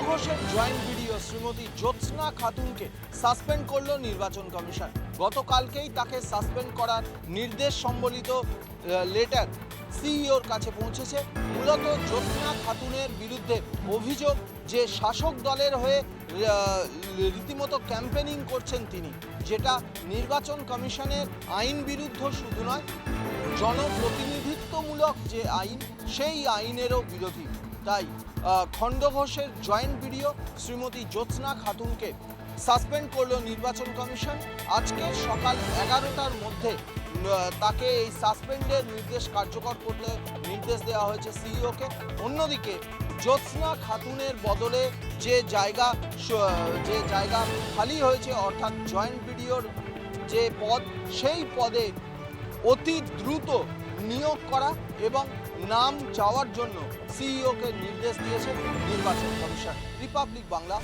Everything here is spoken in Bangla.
ঘোষের জয়েন্ট ভিডিও শ্রীমতী জ্যোৎস্না খাতুনকে সাসপেন্ড করলো নির্বাচন কমিশন। গতকালকেই তাকে সাসপেন্ড করার নির্দেশ সম্বলিত লেটার সিইওর কাছে পৌঁছেছে। মূলত জ্যোৎস্না খাতুনের বিরুদ্ধে অভিযোগ যে শাসক দলের হয়ে রীতিমতো ক্যাম্পেনিং করছেন তিনি, যেটা নির্বাচন কমিশনের আইন বিরুদ্ধ শুধু নয়, জনপ্রতিনিধিত্বমূলক যে আইন সেই আইনেরও বিরোধী। তাই খণ্ডঘোষের জয়েন্ট ভিডিও শ্রীমতী জ্যোৎস্না খাতুনকে সাসপেন্ড করলো নির্বাচন কমিশন। আজকে সকাল 11টার মধ্যে তাকে এই সাসপেন্ডের নির্দেশ কার্যকর করতে নির্দেশ দেওয়া হয়েছে সিইওকে। অন্যদিকে জ্যোৎস্না খাতুনের বদলে যে জায়গা খালি হয়েছে, অর্থাৎ জয়েন্ট ভিডিওর যে পদ, সেই পদে অতি দ্রুত নিয়োগ করা এবং নাম চাওয়ার জন্য সিইওকে নির্দেশ দিয়েছে নির্বাচন কমিশন। রিপাবলিক বাংলা।